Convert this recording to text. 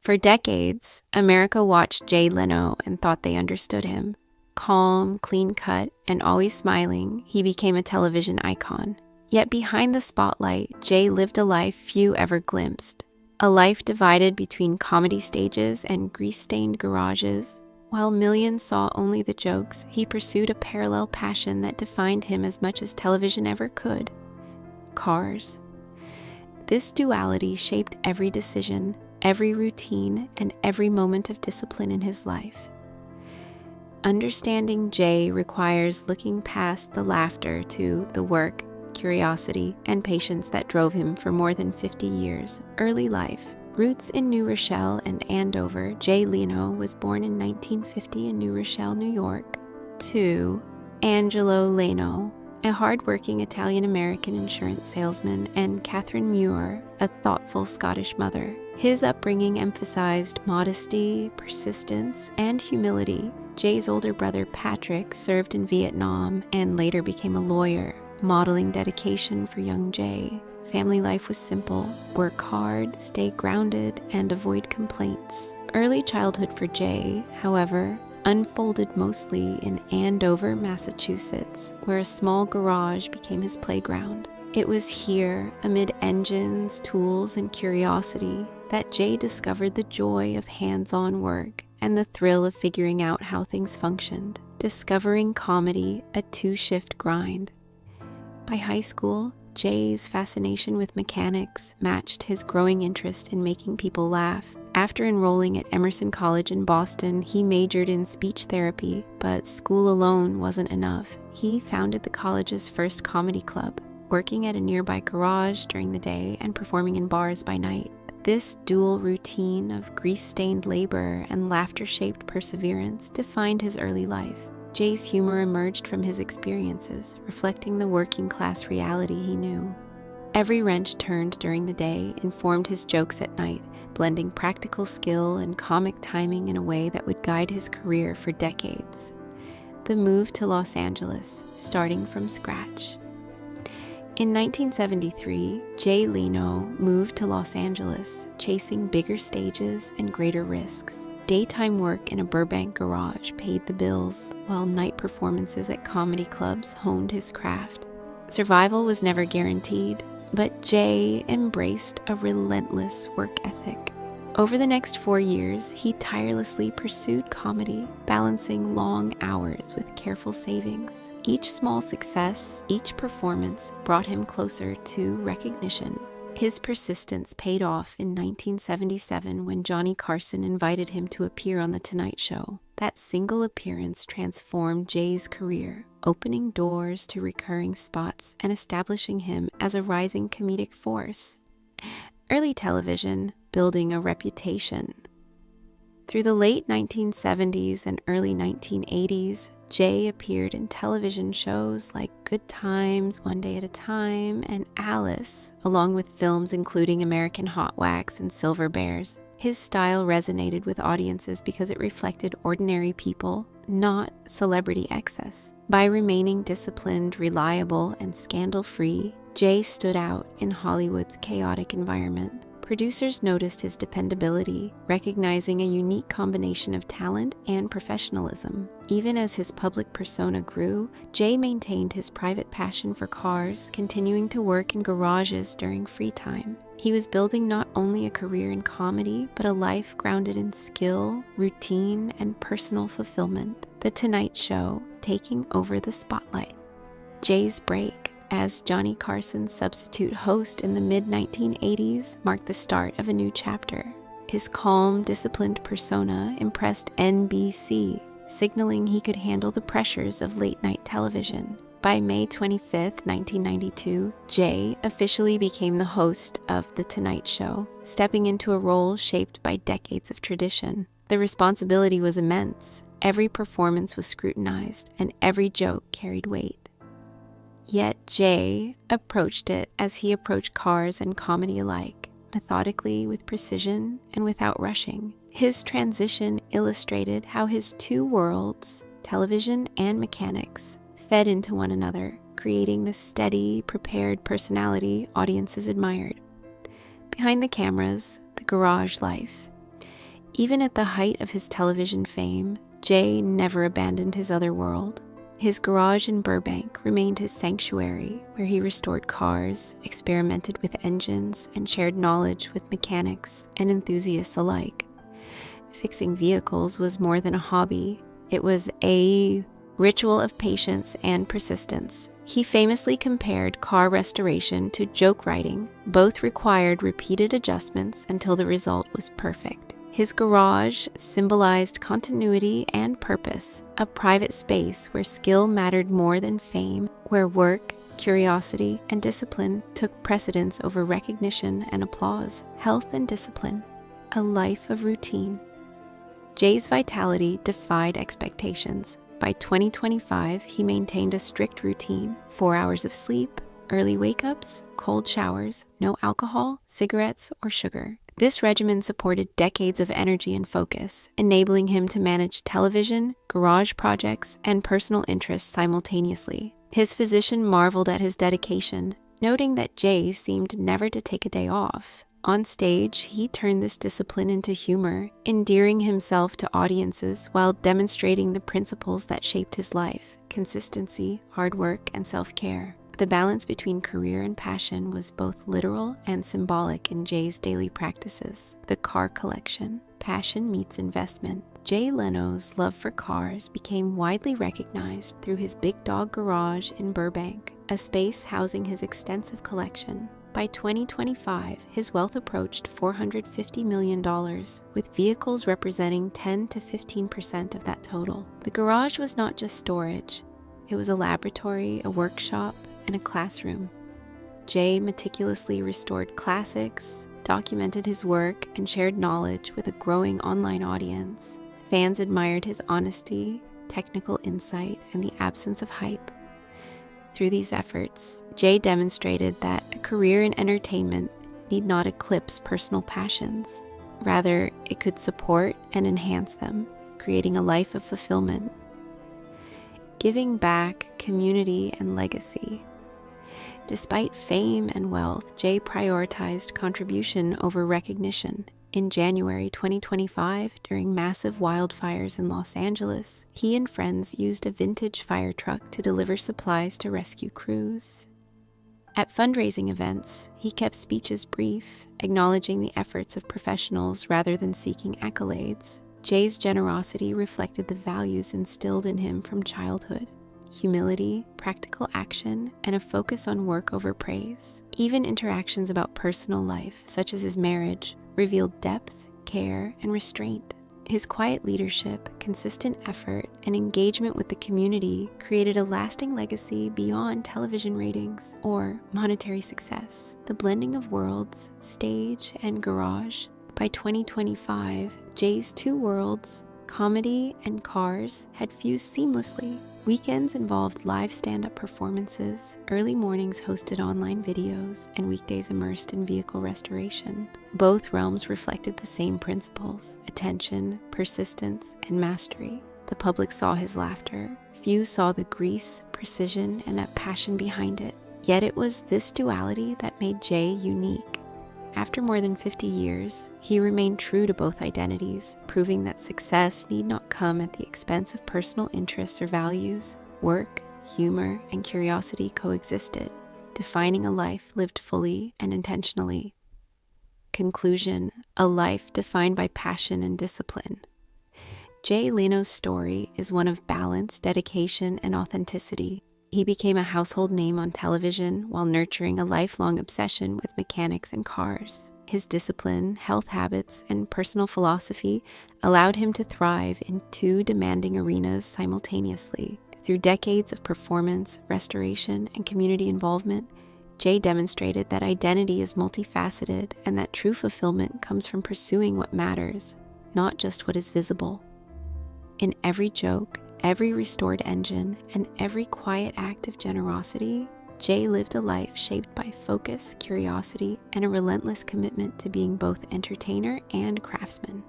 For decades, America watched Jay Leno and thought they understood him. Calm, clean-cut, and always smiling, he became a television icon. Yet behind the spotlight, Jay lived a life few ever glimpsed. A life divided between comedy stages and grease-stained garages. While millions saw only the jokes, he pursued a parallel passion that defined him as much as television ever could: cars. This duality shaped every decision, every routine, and every moment of discipline in his life. Understanding Jay requires looking past the laughter to the work, curiosity, and patience that drove him for more than 50 years. Early life. Roots in New Rochelle and Andover, Jay Leno was born in 1950 in New Rochelle, New York, to Angelo Leno, a hard-working Italian-American insurance salesman, and Catherine Muir, a thoughtful Scottish mother. His upbringing emphasized modesty, persistence, and humility. Jay's older brother Patrick served in Vietnam and later became a lawyer, modeling dedication for young Jay. Family life was simple: work hard, stay grounded, and avoid complaints. Early childhood for Jay, however, unfolded mostly in Andover, Massachusetts, where a small garage became his playground. It was here, amid engines, tools, and curiosity, that Jay discovered the joy of hands-on work and the thrill of figuring out how things functioned. Discovering comedy, a two-shift grind. By high school, Jay's fascination with mechanics matched his growing interest in making people laugh. After enrolling at Emerson College in Boston, he majored in speech therapy, but school alone wasn't enough. He founded the college's first comedy club, working at a nearby garage during the day and performing in bars by night. This dual routine of grease-stained labor and laughter-shaped perseverance defined his early life. Jay's humor emerged from his experiences, reflecting the working-class reality he knew. Every wrench turned during the day informed his jokes at night, blending practical skill and comic timing in a way that would guide his career for decades. The move to Los Angeles, starting from scratch. In 1973, Jay Leno moved to Los Angeles, chasing bigger stages and greater risks. Daytime work in a Burbank garage paid the bills, while night performances at comedy clubs honed his craft. Survival was never guaranteed, but Jay embraced a relentless work ethic. Over the next 4 years, he tirelessly pursued comedy, balancing long hours with careful savings. Each small success, each performance brought him closer to recognition. His persistence paid off in 1977 when Johnny Carson invited him to appear on The Tonight Show. That single appearance transformed Jay's career, opening doors to recurring spots and establishing him as a rising comedic force. Early television, building a reputation. Through the late 1970s and early 1980s, Jay appeared in television shows like Good Times, One Day at a Time, and Alice, along with films including American Hot Wax and Silver Bears. His style resonated with audiences because it reflected ordinary people, not celebrity excess. By remaining disciplined, reliable, and scandal-free, Jay stood out in Hollywood's chaotic environment. Producers noticed his dependability, recognizing a unique combination of talent and professionalism. Even as his public persona grew, Jay maintained his private passion for cars, continuing to work in garages during free time. He was building not only a career in comedy, but a life grounded in skill, routine, and personal fulfillment. The Tonight Show taking over the spotlight. Jay's break as Johnny Carson's substitute host in the mid-1980s marked the start of a new chapter. His calm, disciplined persona impressed NBC, signaling he could handle the pressures of late-night television. By May 25, 1992, Jay officially became the host of The Tonight Show, stepping into a role shaped by decades of tradition. The responsibility was immense. Every performance was scrutinized, and every joke carried weight. Yet Jay approached it as he approached cars and comedy alike, methodically, with precision, and without rushing. His transition illustrated how his two worlds, television and mechanics, fed into one another, creating the steady, prepared personality audiences admired. Behind the cameras, the garage life. Even at the height of his television fame, Jay never abandoned his other world. His garage in Burbank remained his sanctuary, where he restored cars, experimented with engines, and shared knowledge with mechanics and enthusiasts alike. Fixing vehicles was more than a hobby. It was a ritual of patience and persistence. He famously compared car restoration to joke writing. Both required repeated adjustments until the result was perfect. His garage symbolized continuity and purpose, a private space where skill mattered more than fame, where work, curiosity, and discipline took precedence over recognition and applause. Health and discipline, a life of routine. Jay's vitality defied expectations. By 2025, he maintained a strict routine: 4 hours of sleep, early wake-ups, cold showers, no alcohol, cigarettes, or sugar. This regimen supported decades of energy and focus, enabling him to manage television, garage projects, and personal interests simultaneously. His physician marveled at his dedication, noting that Jay seemed never to take a day off. On stage, he turned this discipline into humor, endearing himself to audiences while demonstrating the principles that shaped his life: consistency, hard work, and self-care. The balance between career and passion was both literal and symbolic in Jay's daily practices. The car collection. Passion meets investment. Jay Leno's love for cars became widely recognized through his Big Dog Garage in Burbank, a space housing his extensive collection. By 2025, his wealth approached $450 million, with vehicles representing 10 to 15% of that total. The garage was not just storage. It was a laboratory, a workshop, and a classroom. Jay meticulously restored classics, documented his work, and shared knowledge with a growing online audience. Fans admired his honesty, technical insight, and the absence of hype. Through these efforts, Jay demonstrated that a career in entertainment need not eclipse personal passions. Rather, it could support and enhance them, creating a life of fulfillment. Giving back, community, and legacy. Despite fame and wealth, Jay prioritized contribution over recognition. In January 2025, during massive wildfires in Los Angeles, he and friends used a vintage fire truck to deliver supplies to rescue crews. At fundraising events, he kept speeches brief, acknowledging the efforts of professionals rather than seeking accolades. Jay's generosity reflected the values instilled in him from childhood: humility, practical action, and a focus on work over praise. Even interactions about personal life, such as his marriage, revealed depth, care, and restraint. His quiet leadership, consistent effort, and engagement with the community created a lasting legacy beyond television ratings or monetary success. The blending of worlds, stage and garage. By 2025, Jay's two worlds, comedy and cars, had fused seamlessly. Weekends involved live stand-up performances, early mornings hosted online videos, and weekdays immersed in vehicle restoration. Both realms reflected the same principles: attention, persistence, and mastery. The public saw his laughter. Few saw the grease, precision, and a passion behind it. Yet it was this duality that made Jay unique. After more than 50 years, he remained true to both identities, proving that success need not come at the expense of personal interests or values. Work, humor, and curiosity coexisted, defining a life lived fully and intentionally. Conclusion: a life defined by passion and discipline. Jay Leno's story is one of balance, dedication, and authenticity. He became a household name on television while nurturing a lifelong obsession with mechanics and cars. His discipline, health habits, and personal philosophy allowed him to thrive in two demanding arenas simultaneously. Through decades of performance, restoration, and community involvement, Jay demonstrated that identity is multifaceted and that true fulfillment comes from pursuing what matters, not just what is visible. In every joke, every restored engine, and every quiet act of generosity, Jay lived a life shaped by focus, curiosity, and a relentless commitment to being both entertainer and craftsman.